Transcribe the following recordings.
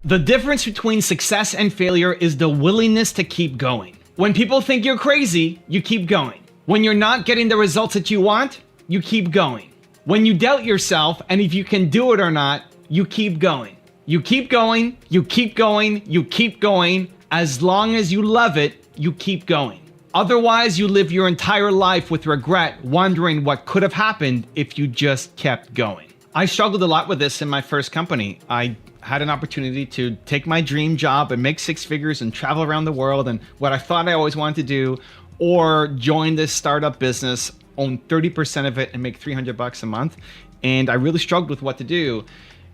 The difference between success and failure is the willingness to keep going. When people think you're crazy, you keep going. When you're not getting the results that you want, you keep going. When you doubt yourself and if you can do it or not, you keep going. You keep going, you keep going, you keep going. As long as you love it, you keep going. Otherwise, you live your entire life with regret, wondering what could have happened if you just kept going. I struggled a lot with this in my first company. I had an opportunity to take my dream job and make 6 figures and travel around the world and what I thought I always wanted to do, or join this startup business, own 30% of it and make $300 a month. And I really struggled with what to do.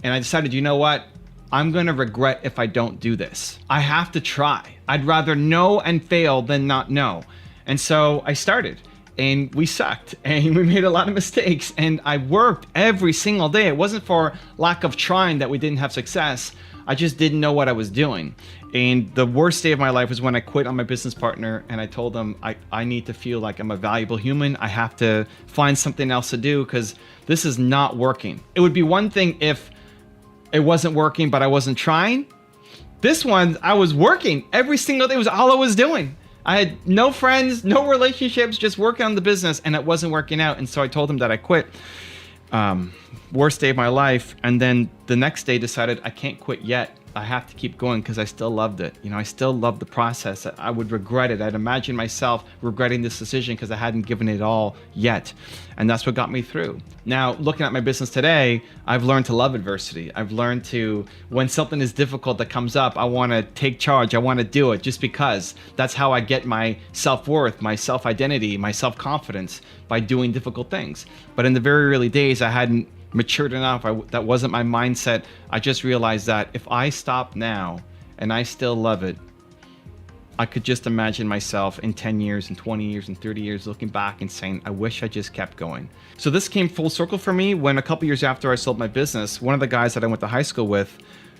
And I decided, you know what? I'm gonna regret if I don't do this. I have to try. I'd rather know and fail than not know. And so I started, and we sucked, and we made a lot of mistakes, and I worked every single day. It wasn't for lack of trying that we didn't have success. I just didn't know what I was doing. And the worst day of my life was when I quit on my business partner, and I told him, I need to feel like I'm a valuable human. I have to find something else to do because this is not working. It would be one thing if it wasn't working, but I wasn't trying. This one, I was working every single day. It was all I was doing. I had no friends, no relationships, just working on the business, and it wasn't working out. And so I told him that I quit. Worst day of my life. And then the next day decided I can't quit yet. I have to keep going because I still loved it. You know, I still loved the process. I would regret it. I'd imagine myself regretting this decision because I hadn't given it all yet. And that's what got me through. Now, looking at my business today, I've learned to love adversity. I've learned to, when something is difficult that comes up, I want to take charge. I want to do it just because that's how I get my self-worth, my self-identity, my self-confidence, by doing difficult things. But in the very early days, I hadn't matured enough. That wasn't my mindset. I just realized that if I stop now and I still love it, I could just imagine myself in 10 years and 20 years and 30 years looking back and saying, I wish I just kept going. So this came full circle for me when a couple years after I sold my business, one of the guys that I went to high school with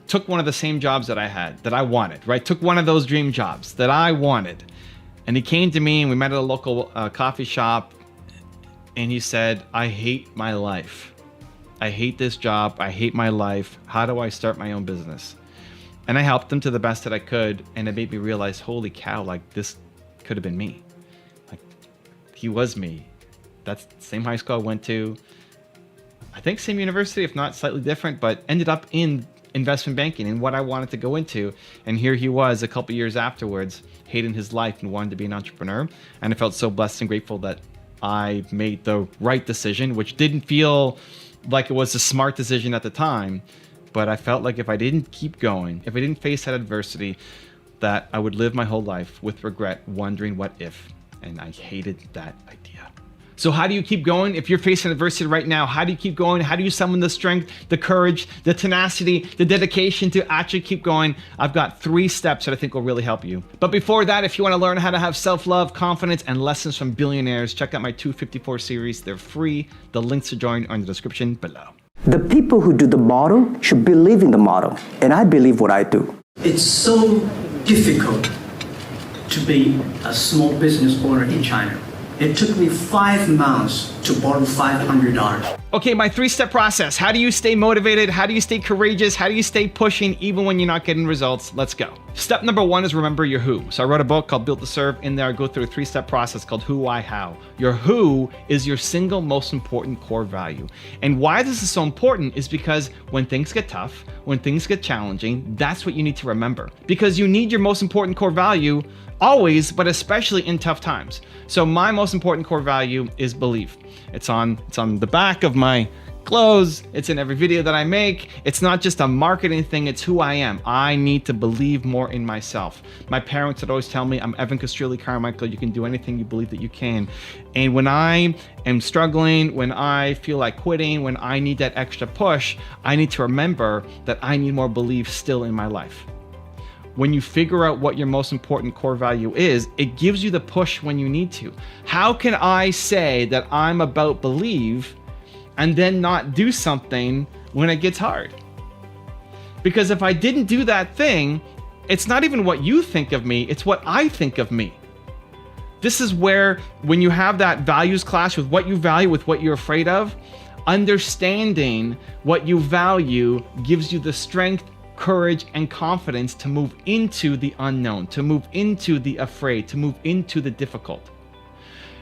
took one of the same jobs that I had, that I wanted, right? Took one of those dream jobs that I wanted. And he came to me and we met at a local coffee shop, and he said, I hate my life. I hate this job. I hate my life. How do I start my own business? And I helped him to the best that I could. And it made me realize, holy cow, like this could have been me. Like he was me. That's the same high school I went to. I think same university, if not slightly different, but ended up in investment banking and what I wanted to go into. And here he was a couple years afterwards, hating his life and wanting to be an entrepreneur. And I felt so blessed and grateful that I made the right decision, which didn't feel like it was a smart decision at the time, but I felt like if I didn't keep going, if I didn't face that adversity, that I would live my whole life with regret, wondering what if, and I hated that idea. So how do you keep going? If you're facing adversity right now, how do you keep going? How do you summon the strength, the courage, the tenacity, the dedication to actually keep going? I've got 3 steps that I think will really help you. But before that, if you want to learn how to have self-love, confidence, and lessons from billionaires, check out my 254 series. They're free. The links to join are in the description below. The people who do the model should believe in the model, and I believe what I do. It's so difficult to be a small business owner in China. It took me 5 months to borrow $500. Okay, my 3-step process. How do you stay motivated? How do you stay courageous? How do you stay pushing even when you're not getting results? Let's go. Step number 1 is remember your who. So I wrote a book called Built to Serve. In there, I go through a 3-step process called who, why, how. Your who is your single most important core value. And why this is so important is because when things get tough, when things get challenging, that's what you need to remember. Because you need your most important core value always, but especially in tough times. So my most important core value is belief. It's on the back of my clothes. It's in every video that I make. It's not just a marketing thing. It's who I am. I need to believe more in myself. My parents would always tell me, I'm Evan Carmichael. You can do anything you believe that you can. And when I am struggling, when I feel like quitting, when I need that extra push, I need to remember that I need more belief still in my life. When you figure out what your most important core value is, it gives you the push when you need to. How can I say that I'm about believe and then not do something when it gets hard? Because if I didn't do that thing, it's not even what you think of me, it's what I think of me. This is where, when you have that values clash with what you value with what you're afraid of, understanding what you value gives you the strength, courage and confidence to move into the unknown, to move into the afraid, to move into the difficult.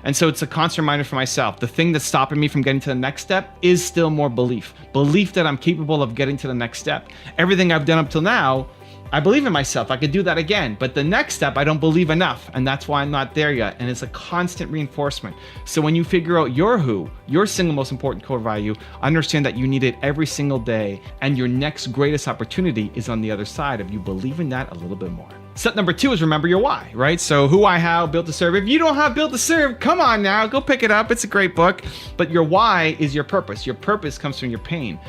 And so it's a constant reminder for myself. The thing that's stopping me from getting to the next step is still more belief. Belief that I'm capable of getting to the next step. Everything I've done up till now, I believe in myself. I could do that again. But the next step, I don't believe enough. And that's why I'm not there yet. And it's a constant reinforcement. So when you figure out your who, your single most important core value, understand that you need it every single day. And your next greatest opportunity is on the other side of you believing that a little bit more. Step number 2 is remember your why, right? So who, why, how, built to serve. If you don't have built to serve, come on now, go pick it up. It's a great book. But your why is your purpose. Your purpose comes from your pain.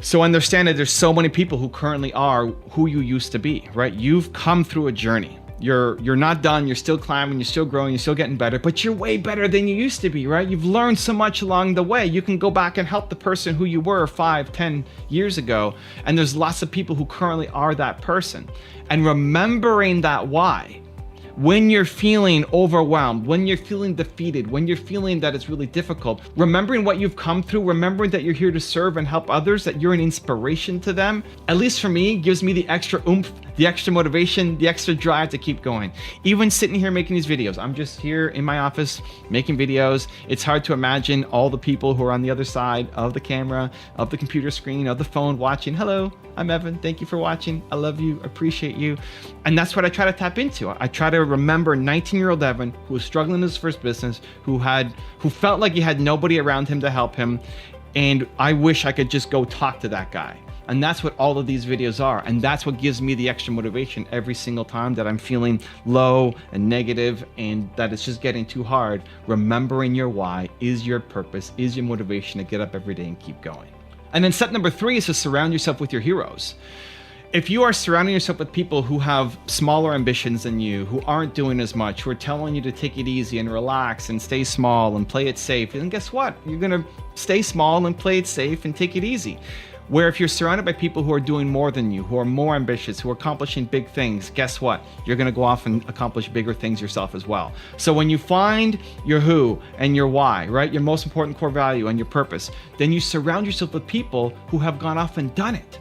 So understand that there's so many people who currently are who you used to be, right? You've come through a journey. You're not done. You're still climbing. You're still growing. You're still getting better, but you're way better than you used to be, right? You've learned so much along the way. You can go back and help the person who you were 5, 10 years ago. And there's lots of people who currently are that person. And remembering that why, when you're feeling overwhelmed, when you're feeling defeated, when you're feeling that it's really difficult, remembering what you've come through, remembering that you're here to serve and help others, that you're an inspiration to them, at least for me, gives me the extra oomph, the extra motivation, the extra drive to keep going. Even sitting here making these videos, I'm just here in my office making videos. It's hard to imagine all the people who are on the other side of the camera, of the computer screen, of the phone watching. Hello, I'm Evan. Thank you for watching. I love you, appreciate you. And that's what I try to tap into. I try to remember 19-year-old Evan who was struggling in his first business, who felt like he had nobody around him to help him. And I wish I could just go talk to that guy. And that's what all of these videos are. And that's what gives me the extra motivation every single time that I'm feeling low and negative and that it's just getting too hard. Remembering your why is your purpose, is your motivation to get up every day and keep going. And then step number 3 is to surround yourself with your heroes. If you are surrounding yourself with people who have smaller ambitions than you, who aren't doing as much, who are telling you to take it easy and relax and stay small and play it safe, then guess what? You're gonna stay small and play it safe and take it easy. Where if you're surrounded by people who are doing more than you, who are more ambitious, who are accomplishing big things, guess what? You're gonna go off and accomplish bigger things yourself as well. So when you find your who and your why, right? Your most important core value and your purpose, then you surround yourself with people who have gone off and done it.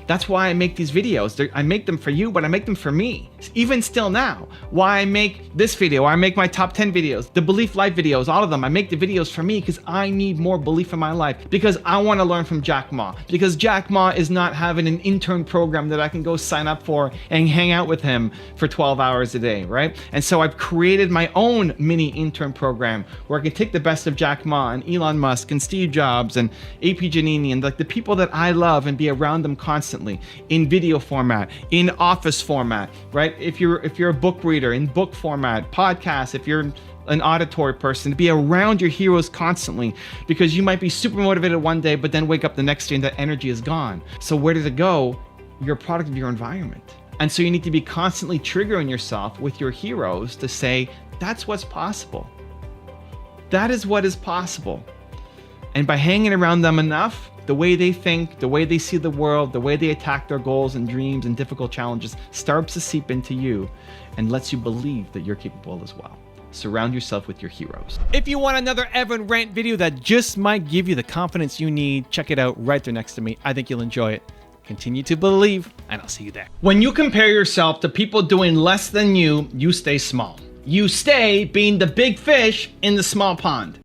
That's why I make these videos. I make them for you, but I make them for me. Even still now, why I make this video, I make my top 10 videos, the Belief Life videos, all of them. I make the videos for me because I need more belief in my life, because I want to learn from Jack Ma, because Jack Ma is not having an intern program that I can go sign up for and hang out with him for 12 hours a day, right? And so I've created my own mini intern program where I can take the best of Jack Ma and Elon Musk and Steve Jobs and AP Giannini and like the people that I love and be around them constantly in video format, in office format, right? If you're a book reader, in book format, podcast, if you're an auditory person, to be around your heroes constantly, because you might be super motivated one day, but then wake up the next day and that energy is gone. So where did it go? You're a product of your environment. And so you need to be constantly triggering yourself with your heroes to say, that's what's possible. That is what is possible. And by hanging around them enough, the way they think, the way they see the world, the way they attack their goals and dreams and difficult challenges starts to seep into you and lets you believe that you're capable as well. Surround yourself with your heroes. If you want another Evan Rant video that just might give you the confidence you need, check it out right there next to me. I think you'll enjoy it. Continue to believe, and I'll see you there. When you compare yourself to people doing less than you, you stay small. You stay being the big fish in the small pond.